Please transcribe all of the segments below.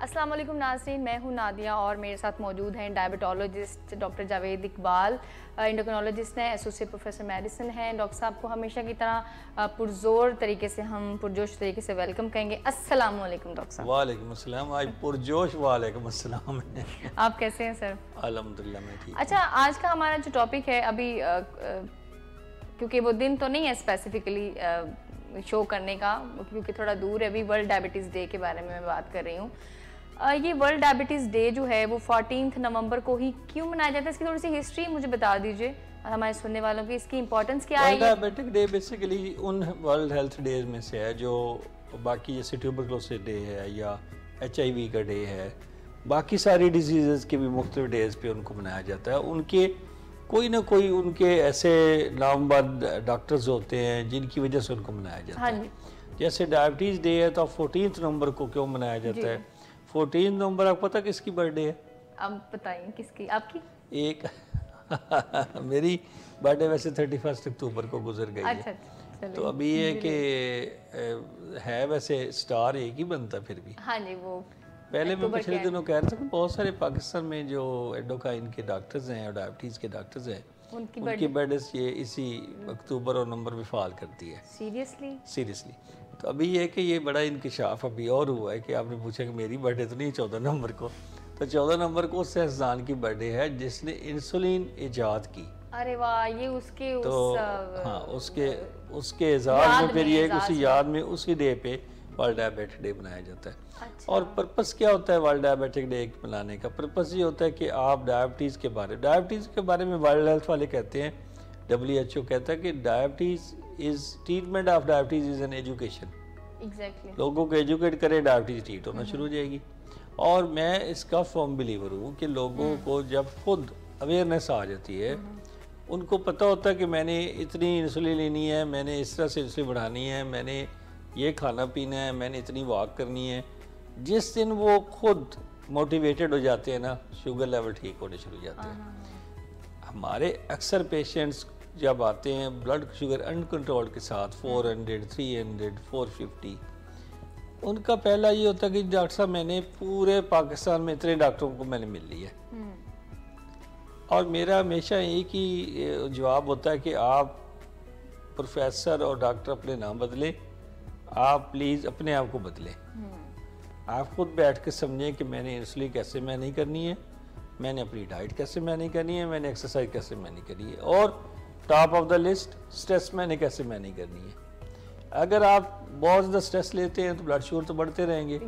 अस्सलाम वालेकुम नाज़रीन, मैं हूं नादिया और मेरे साथ मौजूद हैं diabetologist doctor Javed Iqbal, endocrinologist हैं, एसोसिएट प्रोफेसर मेडिसिन हैं। डॉक्टर साहब को हमेशा की तरह पुरजोर तरीके से हम पुरजोश तरीके से वेलकम कहेंगे। अस्सलाम वालेकुम डॉक्टर साहब। वालेकुम अस्सलाम। आज पुरजोश वालेकुम अस्सलाम है। आप कैसे हैं सर? अल्हम्दुलिल्लाह मैं ठीक। अच्छा, आज का हमारा जो टॉपिक है अभी क्योंकि वो दिन तो नहीं है स्पेसिफिकली शो करने का, क्योंकि थोड़ा दूर है, अभी वर्ल्ड डायबिटीज़ डे के बारे में मैं बात कर रही हूँ। ये वर्ल्ड डायबिटीज़ डे जो है वो 14 नवंबर को ही क्यों मनाया जाता है, इसकी थोड़ी सी हिस्ट्री मुझे बता दीजिए और हमारे सुनने वालों की इसकी इंपॉर्टेंस क्या है। वर्ल्ड डायबिटिक डे बेसिकली उन वर्ल्ड हेल्थ डेज में से है जो बाकी जैसे ट्यूबरकुलोसिस डे है या HIV का डे है, बाकी सारी डिजीज़ के भी मुख्तलिफ डेज पे उनको मनाया जाता है। उनके कोई ना कोई उनके ऐसे नामवर डॉक्टर्स होते हैं जिनकी वजह से उनको मनाया जाता है। जैसे डायबिटीज़ डे है तो 14 नवंबर को क्यों मनाया जाता है? 14 नवंबर आपको पता किसकी बर्थडे है? अब बताइए किसकी, आपकी? एक मेरी बर्थडे वैसे 31 अक्टूबर को गुजर गई है। अच्छा, तो अभी ये कि है वैसे स्टार एक ही बनता फिर भी। हाँ जी, वो पहले मैं पिछले दिनों कह रहा था कि बहुत सारे पाकिस्तान में जो एंडोक्राइन के डॉक्टर्स हैं और डायबिटीज़ के डॉक्टर्स हैं उनकी बर्थडे ये इसी अक्टूबर और नवंबर में फाल करती है। सीरियसली। तो अभी ये कि ये बड़ा इंकिशाफ अभी और हुआ है कि आपने पूछा कि मेरी बर्थडे तो नहीं 14 नवंबर को, तो 14 नवंबर को उस शहजान की बर्थडे है जिसने इंसुलिन ईजाद की। अरे वाह, ये उसके तो हाँ उसके इजाद में फिर ये उसी याद में उसी डे पे वर्ल्ड डायबिटिक डे मनाया जाता है। अच्छा। और पर्पस क्या होता है वर्ल्ड डायबिटिक डे मनाने का? पर्पस ये होता है कि आप डायबिटीज़ के बारे में वर्ल्ड हेल्थ वाले कहते हैं, WHO कहता है कि diabetes is treatment of diabetes is an education. Exactly. लोगों को एजुकेट करें, डायबिटीज़ ट्रीट होना शुरू हो जाएगी। और मैं इसका फर्म बिलीवर हूँ कि लोगों को जब खुद अवेयरनेस आ जाती है, उनको पता होता है कि मैंने इतनी इंसुलिन लेनी है, मैंने इस तरह से इंसुलिन बढ़ानी है, मैंने ये खाना पीना है, मैंने इतनी वॉक करनी है। जिस दिन वो खुद मोटिवेटेड हो जाते हैं ना, शुगर लेवल ठीक होने शुरू हो जाते हैं। हमारे अक्सर पेशेंट्स जब आते हैं ब्लड शुगर अनकंट्रोल के साथ 400, 300, 450, उनका पहला ये होता है कि डॉक्टर साहब मैंने पूरे पाकिस्तान में इतने डॉक्टरों को मैंने मिल लिया है। और मेरा हमेशा एक ही जवाब होता है कि आप प्रोफेसर और डॉक्टर अपने नाम बदलें, आप प्लीज़ अपने आप को बदलें। आप खुद बैठ के समझें कि मैंने इंसुलिन कैसे मैनेज करनी है, मैंने अपनी डाइट कैसे मैनेज करनी है, मैंने एक्सरसाइज कैसे मैनेज करनी है, और top of the list stress मैंने कैसे मैनेज करनी है। अगर आप बहुत ज़्यादा स्ट्रेस लेते हैं तो ब्लड शुगर तो बढ़ते रहेंगे।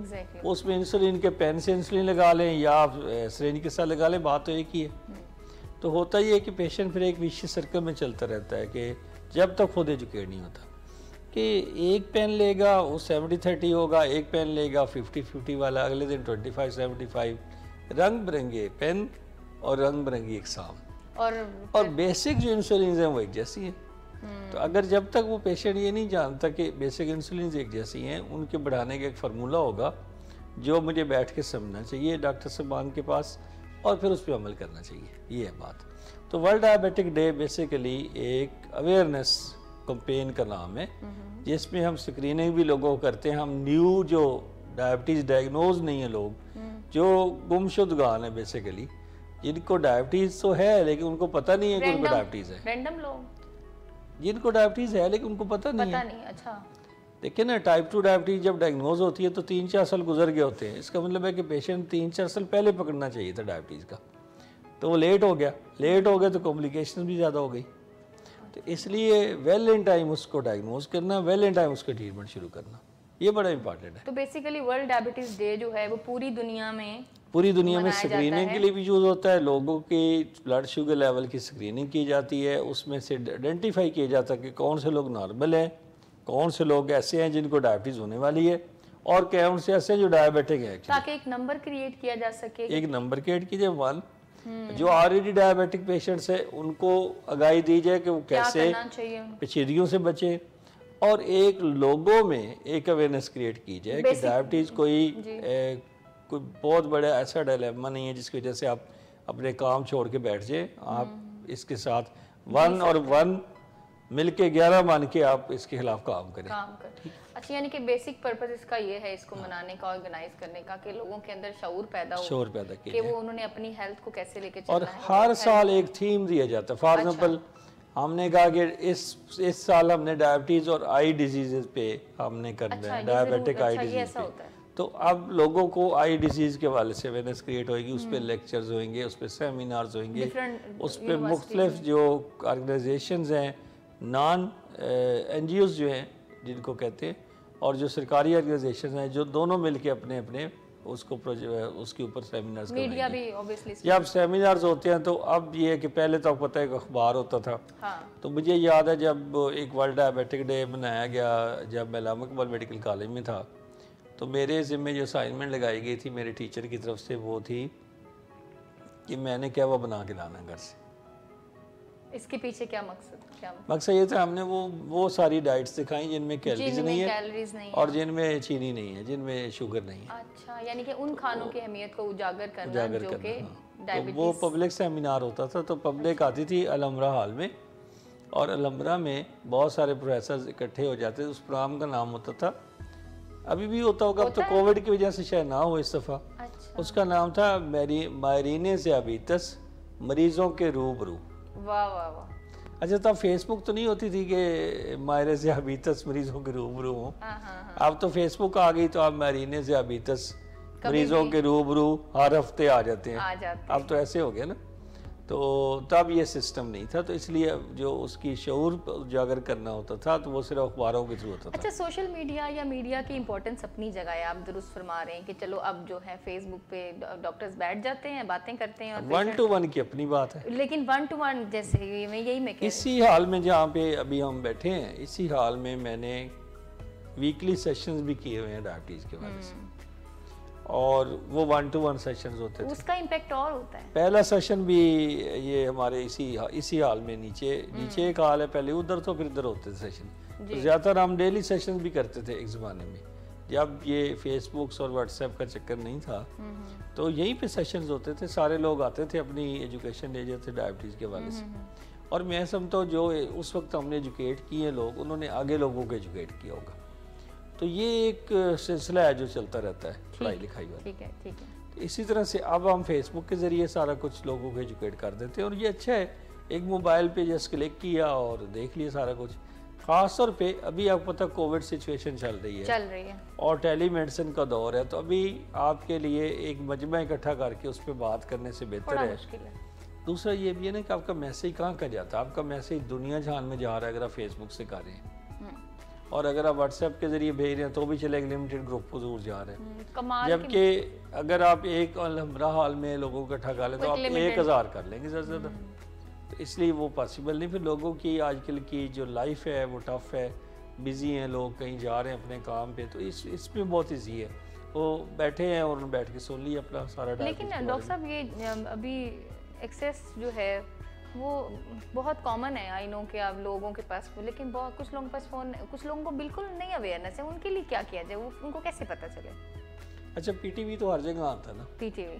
उसमें इंसुलिन के पेन से इंसुलिन लगा लें या आप सिरिंज के साथ लगा लें, बात तो एक ही है। तो होता ही है कि पेशेंट फिर एक विशियस सर्कल में चलता रहता है कि जब तक खुद एजुकेट नहीं होता कि एक पेन लेगा वो 70-30 होगा, एक पेन लेगा 50-50 वाला, अगले दिन 25-75, रंग बिरंगे पेन और रंग बिरंगी एग्जाम और बेसिक जो इंसुलिन हैं वो एक जैसी हैं। तो अगर जब तक वो पेशेंट ये नहीं जानता कि बेसिक इंसुलिन एक जैसी हैं, उनके बढ़ाने का एक फार्मूला होगा जो मुझे बैठ के समझना चाहिए डॉक्टर साहब के पास और फिर उस पर अमल करना चाहिए, ये है बात। तो वर्ल्ड डायबिटिक डे बेसिकली एक अवेयरनेस कैंपेन का नाम है जिसमें हम स्क्रीनिंग भी लोगों को करते हैं। हम न्यू जो डायबिटीज़ डायग्नोज नहीं है लोग, जो गुमशुदगान है बेसिकली, जिनको डायबिटीज़ तो है लेकिन उनको पता नहीं है कि उनको डायबिटीज़ है, रैंडम लोग जिनको डायबिटीज़ है लेकिन उनको पता नहीं है। अच्छा, देखिए ना, टाइप 2 डायबिटीज़ जब डायग्नोज होती है तो 3-4 साल गुजर गए होते हैं। इसका मतलब है कि पेशेंट 3-4 साल पहले पकड़ना चाहिए था डायबिटीज़ का, तो वो लेट हो गया तो कॉम्प्लिकेशन भी ज़्यादा हो गई। तो इसलिए वेल इन टाइम उसको डायग्नोज करना, वेल इन टाइम उसका ट्रीटमेंट शुरू करना, ये बड़ा इंपॉर्टेंट है। तो बेसिकली वर्ल्ड डायबिटीज़ डे जो है वो पूरी दुनिया में स्क्रीनिंग के लिए भी यूज़ होता है। लोगों की ब्लड शुगर लेवल की स्क्रीनिंग की जाती है, उसमें से आइडेंटिफाई किया जाता है कि कौन से लोग नॉर्मल हैं, कौन से लोग ऐसे हैं जिनको डायबिटीज़ होने वाली है और कौन से ऐसे हैं जो डायबिटिक है। ताकि एक नंबर क्रिएट किया जा सके, एक नंबर क्रिएट कीजिए 1, जो ऑलरेडी डायबिटिक पेशेंट्स है उनको आगाही दी जाए कि वो कैसे पेचीदगियों से बचे, और एक लोगों में एक अवेयरनेस क्रिएट की जाए कि डायबिटीज़ कोई बहुत बड़ा ऐसा डायलेमा नहीं है जिसकी वजह से आप अपने काम छोड़ के बैठ जाए। आप इसके साथ 1 और 1 मिलके 11 मान के आप इसके खिलाफ काम करें। अच्छा, यानी कि बेसिक पर्पस इसका ये है इसको मनाने का, ऑर्गेनाइज करने का, कि लोगों के अंदर शऊर पैदा कि वो उन्होंने अपनी हेल्थ को कैसे लेके चलना और हर साल एक थीम दिया जाता है। फॉर एग्जांपल हमने कहा कि इस साल हमने डायबिटीज और आई डिजीजेज पे हमने करना है, डायबिटिक आई डिजीज पे। तो अब लोगों को आई डिजीज के वाले से अवेयरनेस क्रिएट होगी, उस पर लेक्चर्स होंगे, उस पर सेमिनार्स होंगे, उस पर मुख्तलिफ जो ऑर्गेनाइजेशंस हैं, नॉन NGOs जो हैं जिनको कहते हैं, और जो सरकारी ऑर्गेनाइजेशन हैं, जो दोनों मिलके अपने अपने उसको उसके ऊपर सेमिनार्स मीडिया भी ऑब्वियसली जब सेमिनार्स होते हैं। तो अब ये है कि पहले तो आपको पता है कि अखबार होता था। तो मुझे याद है जब एक वर्ल्ड डायबिटिक डे मनाया गया, जब मैं अल्लामा इकबाल मेडिकल कॉलेज में था, तो मेरे ज़िम्मे जो असाइनमेंट लगाई गई थी मेरे टीचर की तरफ से, वो थी कि मैंने क्या वो बना के लाना घर से। इसके पीछे क्या मकसद मकसद ये था, हमने वो सारी डाइट्स दिखाई जिनमें कैलोरीज नहीं है और जिनमें चीनी नहीं है, जिनमें शुगर नहीं है। अच्छा, यानी कि उन खानों की अहमियत को उजागर करना जो कि तो वो पब्लिक सेमिनार होता था। तो पब्लिक आती थी अलमरा हॉल में, और अलमरा में बहुत सारे प्रोफेसर इकट्ठे हो जाते थे। उस प्रोग्राम का नाम होता था, अभी भी होता होगा, अब तो कोविड की वजह से शायद ना हो इस दफ़ा। उसका नाम था मायरीने ज़ियाबीतस मरीजों के रूबरू। वाह वाह वाह। अच्छा, तब फेसबुक तो नहीं होती थी कि मायरे ज़ियाबीतस मरीजों के रूबरू हों। अब तो फेसबुक आ गई, तो आप मायरीने ज़ियाबीतस मरीजों के रूबरू हर हफ्ते आ जाते हैं। अब तो ऐसे हो गया ना। तो तब ये सिस्टम नहीं था, तो इसलिए जो उसकी शऊर उजागर करना होता था तो वो सिर्फ अखबारों के थ्रू होता था। अच्छा, सोशल मीडिया या मीडिया की इंपॉर्टेंस अपनी जगह है, आप दुरुस्त फरमा रहे हैं कि चलो अब जो है फेसबुक पे डॉक्टर्स बैठ जाते हैं, बातें करते हैं, और 1 to 1 की अपनी बात है। लेकिन 1 to 1 जैसे मैं इसी हाल में जहाँ पे अभी हम बैठे हैं, इसी हाल में मैंने वीकली सेशंस भी किए हुए हैं डायबिटीज के बारे से, और वो 1 to 1 सेशंस होते थे। उसका इम्पैक्ट और होता है। पहला सेशन भी ये हमारे इसी हाल में नीचे एक हाल है, पहले उधर तो फिर इधर होते थे सेशन। तो ज़्यादातर हम डेली सेशन भी करते थे एक ज़माने में, जब ये फेसबुक्स और व्हाट्सएप का चक्कर नहीं था। तो यहीं पे सेशंस होते थे, सारे लोग आते थे, अपनी एजुकेशन ले जाते थे डायबिटीज़ के हवाले से। और मैं समझता हूँ जो उस वक्त हमने एजुकेट किए लोग, उन्होंने आगे लोगों को एजुकेट किया होगा। तो ये एक सिलसिला है जो चलता रहता है पढ़ाई लिखाई वाला। ठीक है, ठीक है। तो इसी तरह से अब हम फेसबुक के ज़रिए सारा कुछ लोगों को एजुकेट कर देते हैं, और ये अच्छा है। एक मोबाइल पे जस्ट क्लिक किया और देख लिया सारा कुछ। ख़ास तौर पे अभी आपको पता कोविड सिचुएशन चल रही है और टेली मेडिसिन का दौर है, तो अभी आपके लिए एक मजमा इकट्ठा करके उस पर बात करने से बेहतर है। दूसरा ये भी है ना कि आपका मैसेज कहाँ का जाता है, आपका मैसेज दुनिया जहान में जा रहा है अगर आप फेसबुक से कर रहे हैं, और अगर आप व्हाट्सएप के जरिए भेज रहे हैं तो भी चले, एक लिमिटेड ग्रुप को जरूर जा रहे हैं। जबकि अगर आप एक अलमरा हाल में लोगों को इकट्ठा कर लें तो आप 1000 कर लेंगे ज़्यादा से ज़्यादा। तो इसलिए वो पॉसिबल नहीं। फिर लोगों की आजकल की जो लाइफ है वो टफ है, बिजी हैं लोग, कहीं जा रहे हैं अपने काम पे, तो इसमें बहुत ईजी है, वो बैठे हैं और बैठ के सुन लिया अपना सारा। लेकिन डॉक्टर साहब ये अभी एक्सेस जो है वो बहुत कॉमन है। आई नो कि आप लोगों के पास, लेकिन बहुत कुछ लोगों के पास फ़ोन, कुछ लोगों को बिल्कुल नहीं अवेयरनेस है। उनके लिए क्या किया जाए, वो उनको कैसे पता चले? अच्छा, PTV तो हर जगह आता है ना। PTV,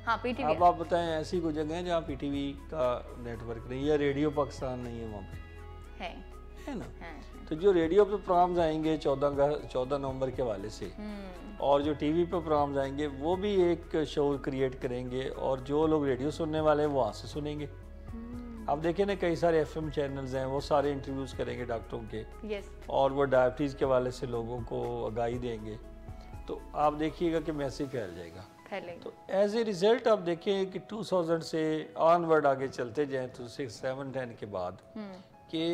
हाँ PTV। अब आप बताएं ऐसी कोई जगह है जहाँ PTV का नेटवर्क नहीं है, रेडियो पाकिस्तान नहीं है, वहाँ पे है ना। तो जो रेडियो पे प्रोग्राम्स आएंगे 14 नवंबर के हवाले से, और जो टीवी पे प्रोग्राम्स आएंगे वो भी एक शो क्रिएट करेंगे, और जो लोग रेडियो सुनने वाले हैं वो वहाँ से सुनेंगे। आप देखें ना, कई सारे FM चैनल्स हैं, वो सारे इंटरव्यूज़ करेंगे डॉक्टरों के, और वो डायबिटीज़ के हवाले से लोगों को आगाही देंगे। तो आप देखिएगा कि मैसेज फैल जाएगा। तो एज ए रिज़ल्ट आप देखें कि 2000 से ऑनवर्ड आगे चलते जाएँ तो 6, 7, 10 के बाद कि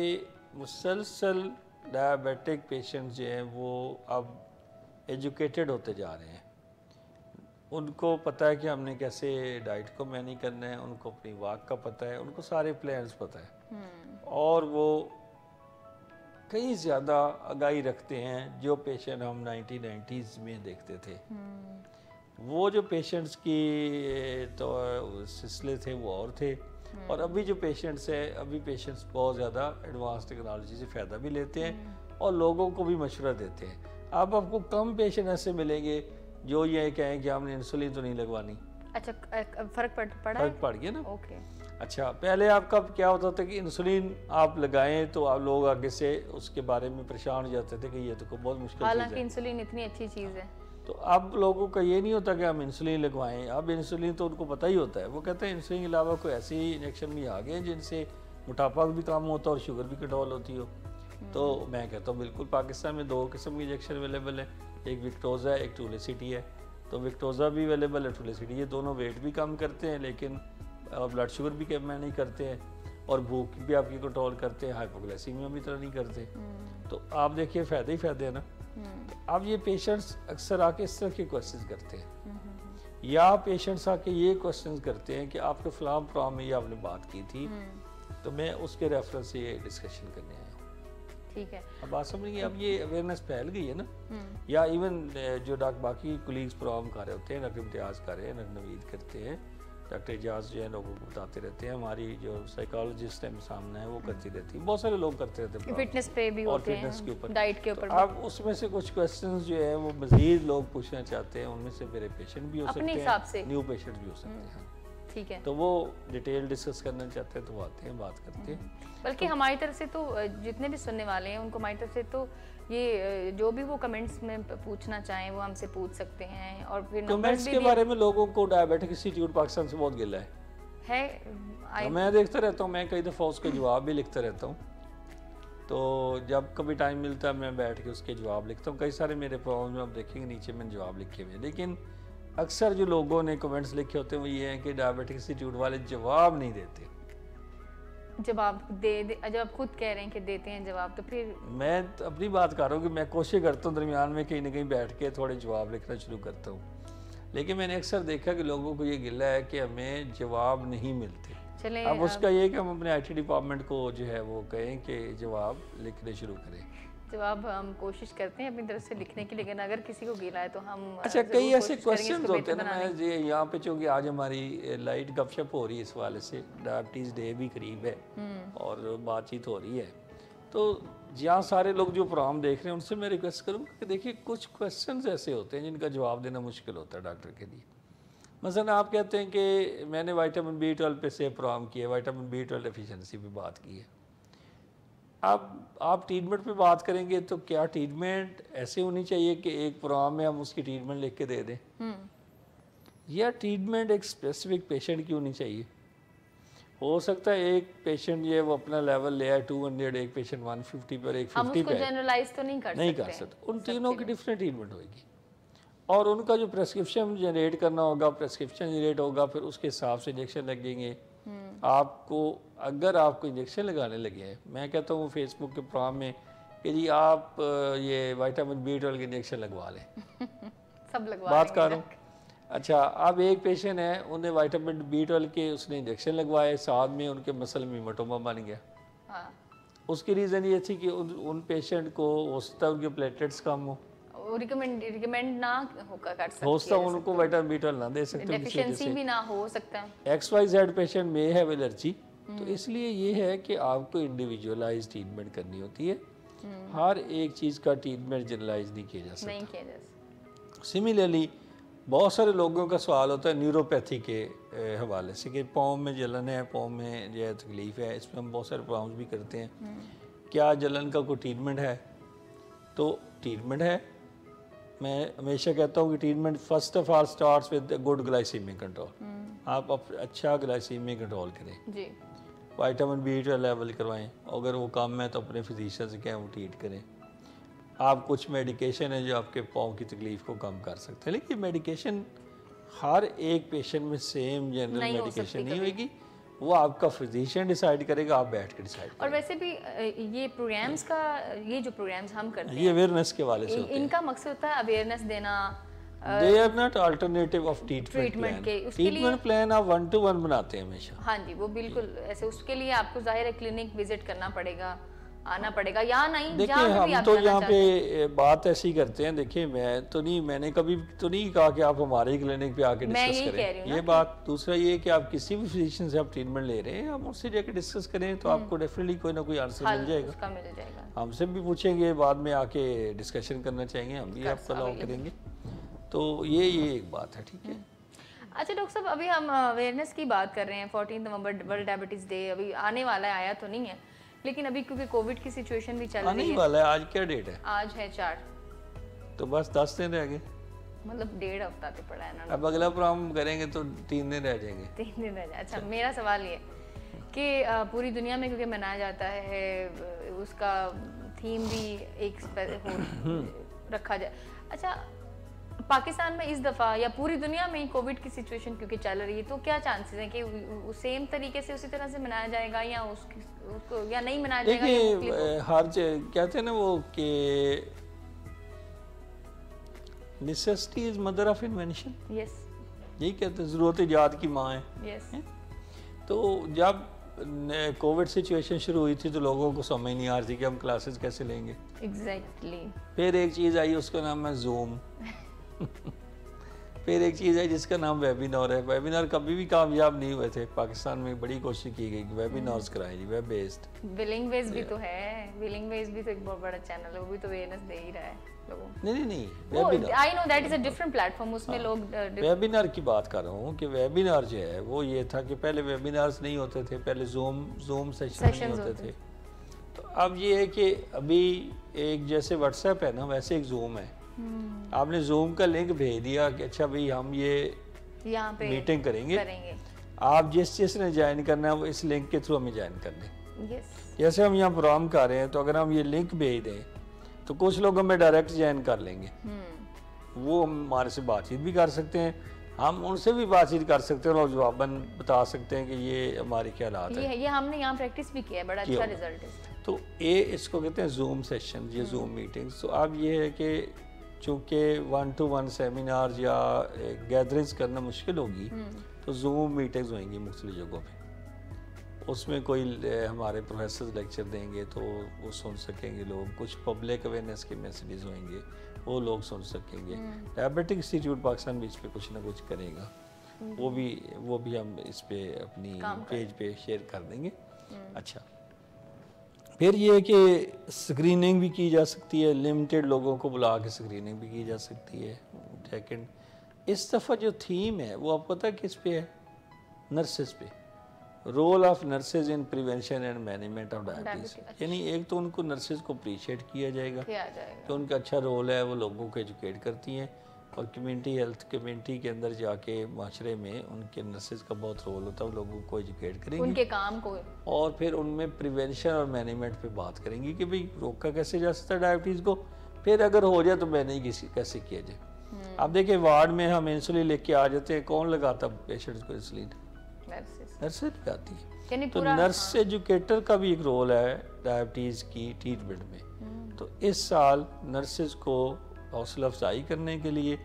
मुसलसल डायबिटिक पेशेंट्स जो हैं वो अब एजुकेटेड होते जा रहे हैं। उनको पता है कि हमने कैसे डाइट को मैनेज करना है, उनको अपनी वॉक का पता है, उनको सारे प्लान्स पता है, और वो कई ज़्यादा आगाही रखते हैं जो पेशेंट हम 1990s में देखते थे। वो जो पेशेंट्स की तो सिलसिले थे वो और थे, और अभी जो पेशेंट्स हैं, अभी पेशेंट्स बहुत ज़्यादा एडवांस टेक्नोलॉजी से फ़ायदा भी लेते हैं और लोगों को भी मशवरा देते हैं। अब आपको कम पेशेंट ऐसे मिलेंगे जो ये कहें कि हमने इंसुलिन तो नहीं लगवानी। अच्छा, फर्क पड़ा? फर्क पड़ गया ना। ओके। अच्छा, पहले आपका क्या होता था कि इंसुलिन आप लगाएं तो आप लोग आगे से उसके बारे में परेशान हो जाते थे कि ये तो बहुत मुश्किल चीज़ हालांकि है। इंसुलिन इतनी अच्छी चीज़ है। तो अब लोगों का ये नहीं होता कि हम इंसुलिन लगवाएं। अब इंसुलिन तो उनको पता ही होता है, वो कहते हैं इंसुलिन के अलावा कोई ऐसे ही इंजेक्शन भी आ गए जिनसे मोटापा भी कम होता और शुगर भी कंट्रोल होती हो। तो मैं कहता हूँ बिल्कुल, पाकिस्तान में 2 किस्म के इंजेक्शन अवेलेबल है, एक विक्टोज़ा है, एक ट्रूलिसिटी है। तो विक्टोज़ा भी अवेलेबल है, ट्रूलिसिटी, ये दोनों वेट भी कम करते हैं लेकिन ब्लड शुगर भी कम नहीं करते हैं और भूख भी आपकी कंट्रोल करते हैं, हाइपोग्लाइसीमिया भी तरह नहीं करते। तो आप देखिए फ़ायदे ही फ़ायदे हैं ना। अब ये पेशेंट्स अक्सर आके इस तरह के क्वेश्चन करते हैं या पेशेंट्स आके ये क्वेश्चन करते हैं कि आपके फलां प्रोग्राम में ये आपने बात की थी, तो मैं उसके रेफरेंस से ये डिस्कशन करने आया हूँ। ठीक है, अब बात समझिए, अब ये अवेयरनेस फैल गई है ना। या इवन जो डॉक्टर बाकी कोलीग्स प्रोग्राम कर रहे होते हैं, डॉक्टर इम्तियाज़ कर रहे हैं, डॉक्टर नवीद करते हैं, डॉक्टर एजाज जो है लोगों को बताते रहते हैं, हमारी जो साइकोलॉजिस्ट है सामने है वो करती रहती है, बहुत सारे लोग करते रहते हैं फिटनेस पे भी और होते फिटनेस के हैं, ऊपर, डाइट के ऊपर। अब उसमें से कुछ क्वेश्चंस जो है वो मजीद लोग पूछना चाहते हैं, उनमें से मेरे पेशेंट भी हो अपने सकते हिसाब हैं, से। न्यू पेशेंट भी हो सकते हैं। ठीक है, तो वो डिटेल डिस्कस करना चाहते हैं तो वो आते हैं, बात करते हैं। बल्कि हमारी तरफ से तो जितने भी सुनने वाले हैं उनको हमारी तरफ से तो ये जो भी वो कमेंट्स में पूछना चाहें वो हमसे पूछ सकते हैं। और फिर कमेंट्स के बारे में लोगों को डायबिटिक इंस्टीट्यूट पाकिस्तान से बहुत गिला है। तो मैं देखता रहता हूँ, मैं कई दफ़ा उसके जवाब भी लिखता रहता हूँ। तो जब कभी टाइम मिलता है मैं बैठ के उसके जवाब लिखता हूँ। कई सारे मेरे प्रॉब्लम में आप देखेंगे नीचे मैंने जवाब लिखे हुए हैं, लेकिन अक्सर जो लोगों ने कमेंट्स लिखे होते हैं वो ये हैं कि डायबिटिक इंस्टीट्यूट वाले जवाब नहीं देते। जवाब जब आप खुद कह रहे हैं कि देते हैं जवाब, तो फिर मैं अपनी बात कर रहा हूँ कि मैं कोशिश करता हूँ दरमियान में कहीं ना कहीं बैठ के थोड़े जवाब लिखना शुरू करता हूँ, लेकिन मैंने अक्सर देखा कि लोगों को ये गिला है कि हमें जवाब नहीं मिलते। चले अब उसका ये कि हम अपने IT डिपार्टमेंट को जो है वो कहें कि जवाब लिखने शुरू करें। जवाब हम कोशिश करते हैं अपनी तरफ से लिखने की, लेकिन अगर किसी को गिला है तो हम अच्छा, कई ऐसे क्वेश्चन होते हैं ना, बनाने। मैं यहाँ पे चूँकि आज हमारी लाइट गपशप हो रही है, इस वाले से डायबिटीज़ डे भी करीब है और बातचीत हो रही है, तो जहाँ सारे लोग जो प्रोग्राम देख रहे हैं उनसे मैं रिक्वेस्ट करूँगा कि देखिए कुछ क्वेश्चंस ऐसे होते हैं जिनका जवाब देना मुश्किल होता है डॉक्टर के लिए। मसलन आप कहते हैं कि मैंने विटामिन B12 पे से प्रोग्राम किया, विटामिन B12 एफिशिएंसी पे बात की है। अब आप ट्रीटमेंट पे बात करेंगे तो क्या ट्रीटमेंट ऐसे होनी चाहिए कि एक प्रोग्राम में हम उसकी ट्रीटमेंट लिख के दे दें, या ट्रीटमेंट एक स्पेसिफिक पेशेंट की होनी चाहिए? हो सकता है एक पेशेंट ये वो अपना लेवल ले आए 200, एक पेशेंट 150 पर, एक 50 पे, जनरलाइज तो नहीं कर सकते। उन तीनों की डिफरेंट ट्रीटमेंट होगी और उनका जो प्रेस्क्रिप्शन जनरेट करना होगा, प्रेस्क्रिप्शन जनरेट होगा, फिर उसके हिसाब से इंजेक्शन लगेंगे। आपको अगर आपको इंजेक्शन लगाने लगे हैं, मैं कहता हूँ फेसबुक के प्रोग्राम में कि जी आप ये विटामिन B12 के इंजेक्शन लगवा लें सब लगवा बात कर रहा हूँ। अच्छा, अब एक पेशेंट है, उन्हें विटामिन B12 के उसने इंजेक्शन लगवाए, साथ में उनके मसल में हीमोटोमा बन गया। हाँ। उसकी रीज़न ये थी कि उन पेशेंट को हो सकता है उनके प्लेटलेट्स कम हो, रिकमेंड ना कर सकते, हो सकता है उनको विटामिन B12 ना दे सकते, डेफिशिएंसी भी ना हो सकता है। XYZ पेशेंट में है एलर्जी, तो इसलिए ये है कि आपको इंडिविजुअलाइज ट्रीटमेंट करनी होती है। हर एक चीज़ का ट्रीटमेंट जनरलाइज नहीं किया जा सकता। सिमिलरली बहुत सारे लोगों का सवाल होता है न्यूरोपैथी के हवाले से कि पाँव में जलन है, पाँव में जो है तकलीफ़ है, इसमें हम बहुत सारे प्रॉब्लम्स भी करते हैं, क्या जलन का कोई ट्रीटमेंट है? तो ट्रीटमेंट है। मैं हमेशा कहता हूँ कि treatment first of all starts with good glycaemic control. आप अच्छा ग्लाइसीमिक कंट्रोल करें जी, विटामिन B12 लेवल करवाएं, अगर वो कम है तो अपने फिजिशियन से कहें वो ट्रीट करें। आप कुछ मेडिकेशन है जो आपके पाँव की तकलीफ़ को कम कर सकते हैं, लेकिन मेडिकेशन हर एक पेशेंट में सेम जनरल मेडिकेशन नहीं होगी, वो आपका फिजिशियन डिसाइड करेगा, आप बैठ के डिसाइड करें। और वैसे भी ये प्रोग्राम्स का, ये जो प्रोग्राम्स हम करते हैं ये अवेयरनेस के वाले से होते हैं, इनका मकसद होता है अवेयरनेस देना। They are not alternative of treatment के। ट्रीटमेंट प्लान आप 1-to-1 बनाते हैं हमेशा। हाँ जी, वो बिल्कुल ऐसे, उसके लिए आपको जाहिर है क्लिनिक विजिट करना पड़ेगा, आना पड़ेगा या नहीं। देखिए हम तो यहाँ पे बात ऐसी करते हैं, देखिए मैंने कभी तो नहीं कहा कि आप हमारे क्लिनिक पे आके डिस्कस करें, ये बात। दूसरा ये कि आप किसी भी फिजिशियन से आप ट्रीटमेंट ले रहे हैं, आप उससे जाके डिस्कस करें तो आपको डेफिनेटली कोई ना कोई आंसर मिल जाएगा। हमसे भी पूछेंगे, बाद में आके डिस्कशन करना चाहेंगे, हम भी आपको अलाउ करेंगे। तो ये एक बात है, ठीक है। अच्छा डॉक्टर साहब, अभी हम अवेयरनेस की बात कर रहे हैं। 14 नवंबर वर्ल्ड डायबिटीज़ डे अभी आने वाला है, आया तो नहीं है, लेकिन अभी क्योंकि कोविड की सिचुएशन भी चल रही है। आने वाला है। आज क्या डेट है? आज है 4, तो बस 10 दिन रह गए, मतलब 1.5 हफ्ता तो पड़ा है ना। अब अगला प्रोग्राम करेंगे तो 3 दिन रह जाएंगे। 3 दिन रह जाए। अच्छा, मेरा सवाल ये कि पूरी दुनिया में क्योंकि मनाया जाता है, उसका थीम भी एक रखा जाए। अच्छा, पाकिस्तान में इस दफ़ा या पूरी दुनिया में कोविड की सिचुएशन क्योंकि चल रही है, तो क्या चांसेस हैं कि सेम तरीके से उसी तरह से मनाया जाएगा या उसको या नहीं मनाया जाएगा? देखिए, हर कहते हैं ना वो कि necessity is mother of invention. Yes, यही कहते हैं, ज़रूरत ईजाद की माँ है। यस। तो जब कोविड सिचुएशन शुरू हुई थी तो लोगों को समझ नहीं आ रही थी कि हम क्लासेस कैसे लेंगे। एग्जैक्टली। फिर एक चीज़ आई, उसका नाम है जूम। फिर एक चीज़ है जिसका नाम वेबिनार है। वेबिनार कभी भी कामयाब नहीं हुए थे। पाकिस्तान में बड़ी कोशिश की गई कि वेबिनार्स कराएं जी, वेब बेस्ड। विलिंग वेज भी तो है, विलिंग वेज भी तो एक बहुत बड़ा चैनल है, वो भी तो अवेयरनेस दे ही रहा है लोगों को। नहीं, webinar, I know that is a different platform, उसमें लोग वेबिनार की बात कर रहा हूँ कि वेबिनार जो है वो ये था कि पहले वेबिनार्स नहीं होते थे, पहले जूम सेशन नहीं होते थे। तो अब ये है कि अभी एक जैसे व्हाट्सएप है ना, वैसे एक जूम है। आपने जूम का लिंक भेज दिया कि अच्छा भाई हम ये यहाँ पे मीटिंग करेंगे, आप जिसने ज्वाइन करना है वो इस लिंक के थ्रू हमें ज्वाइन कर लें। जैसे हम यहाँ प्रोग्राम कर रहे हैं, तो अगर हम ये लिंक भेज दें तो कुछ लोग हमें डायरेक्ट ज्वाइन कर लेंगे। वो हमारे से बातचीत भी कर सकते हैं, हम उनसे भी बातचीत कर सकते हैं और जवाबन बता सकते हैं कि ये हमारी क्या हालात है। ये हमने यहाँ प्रैक्टिस भी किया है, बड़ा अच्छा रिजल्ट है। तो ये इसको कहते हैं जूम सेशन, ये जूम मीटिंग्स। तो अब ये है कि चूँकि 1-to-1 सेमिनार या गैदरिंग्स करना मुश्किल होगी, तो जूम मीटिंग्स होंगी मुख्तलिफ जगहों पे। उसमें कोई हमारे प्रोफेसर लेक्चर देंगे तो वो सुन सकेंगे लोग, कुछ पब्लिक अवेयरनेस के मैसेजेस होंगे वो लोग सुन सकेंगे। डायबिटिक इंस्टीट्यूट पाकिस्तान भी इस पर कुछ ना कुछ करेगा, वो भी हम इस पे अपनी पेज पे शेयर कर देंगे। अच्छा, फिर ये है कि स्क्रीनिंग भी की जा सकती है, लिमिटेड लोगों को बुला के स्क्रीनिंग भी की जा सकती है। सेकंड, इस दफ़ा जो थीम है वो आपको पता है किस पे है? नर्सेस पे, role of nurses in prevention and management of diabetes. यानी एक तो उनको नर्सेज को अप्रिशिएट किया जाएगा कि उनका अच्छा रोल है, वो लोगों को एजुकेट करती हैं, और कम्युनिटी हेल्थ कम्युनिटी के अंदर जाके माशरे में उनके नर्सेज का बहुत रोल होता है, वो लोगों को एजुकेट करेंगे उनके काम को, और फिर उनमें प्रिवेंशन और मैनेजमेंट पे बात करेंगी कि भाई रोका कैसे जा सकता है डायबिटीज़ को, फिर अगर हो जाए तो मैनेज कैसे किया जाए। अब देखिए, वार्ड में हम इंसुलिन लेके आ जाते हैं, कौन लगाता पेशेंट्स को इंसुलिन? नर्सेज लगाती है। तो नर्स एजुकेटर का भी एक रोल है डायबिटीज़ की ट्रीटमेंट में। तो इस साल नर्सेज को हौसला अफजाई करने के लिए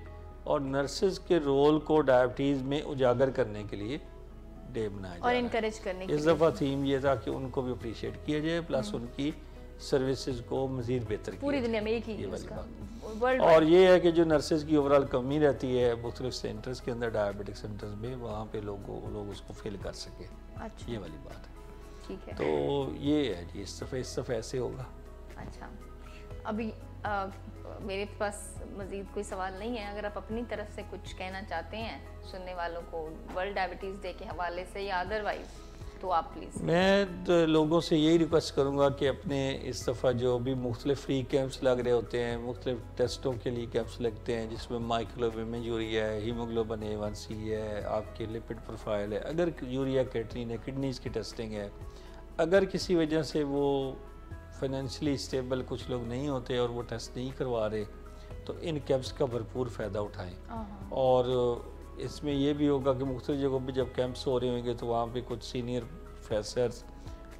और नर्सेज के रोल को डायबिटीज़ में उजागर करने के लिए डे मनाया जा रहा है और इनकरेज करने के लिए। इस दफ़ा थीम ये था कि उनको भी अप्रिशिएट किया जाए, प्लस उनकी सर्विसेज को मज़ीद बेहतर किया पूरी दुनिया में एक ही ये वाली बात। और ये है कि जो नर्सेज की ओवरऑल कमी रहती है मुख्तलिफ सेंटर्स के अंदर, डायबिटिक सेंटर्स में, वहाँ पे लोग उसको फिल कर सके। अच्छा, ये वाली बात है। ठीक है, तो ये है जी, इस दफ़ा ऐसे होगा। अच्छा, अभी मेरे पास मज़ीद कोई सवाल नहीं है। अगर आप अपनी तरफ से कुछ कहना चाहते हैं सुनने वालों को वर्ल्ड डायबिटीज़ डे के हवाले से या अदरवाइज, तो आप प्लीज़। मैं तो लोगों से यही रिक्वेस्ट करूँगा कि अपने इस दफ़ा जो भी मुख्तलिफ फ्री कैंप्स लग रहे होते हैं, मुख्तलिफ टेस्टों के लिए कैंप्स लगते हैं जिसमें माइक्रोग्लोबिन यूरिया है, हीमोग्लोबिन A1C है, आपकी लिपिड प्रोफाइल है, अगर यूरिया कैटरीन है, किडनीज़ की टेस्टिंग है, अगर किसी वजह से वो फाइनेंशियली स्टेबल कुछ लोग नहीं होते और वो टेस्ट नहीं करवा रहे, तो इन कैंप्स का भरपूर फ़ायदा उठाएं। और इसमें यह भी होगा कि मुख्तलिफ जगहों पे जब कैंप्स हो रहे होंगे तो वहाँ पे कुछ सीनियर प्रोफेसर्स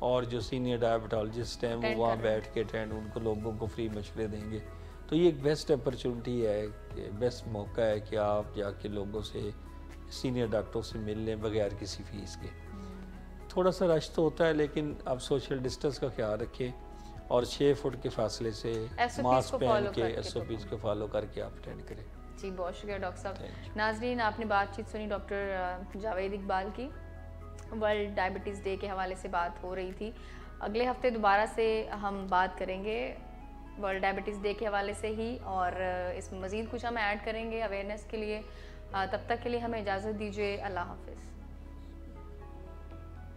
और जो सीनियर डायबिटोलॉजिस्ट हैं वो वहाँ बैठ के अटेंड उनको लोगों को फ्री मशवरे देंगे। तो ये एक बेस्ट अपॉर्चुनिटी है, बेस्ट मौका है कि आप जाके लोगों से, सीनियर डॉक्टरों से मिल लें बगैर किसी फीस के। थोड़ा सा रश तो होता है, लेकिन आप सोशल डिस्टेंस का ख्याल रखें और 6 फुट के फासले से मास्क पहन के SOPs को फॉलो करके आप अटेंड करें। जी, बहुत शुक्रिया डॉक्टर साहब। नाजरीन, आपने बातचीत सुनी डॉक्टर जावेद इकबाल की। वर्ल्ड डायबिटीज़ डे के हवाले से बात हो रही थी। अगले हफ्ते दोबारा से हम बात करेंगे वर्ल्ड डायबिटीज़ डे के हवाले से ही, और इसमें मज़ीद कुछ हम ऐड करेंगे अवेयरनेस के लिए। तब तक के लिए हमें इजाज़त दीजिए। अल्लाह हाफिज़।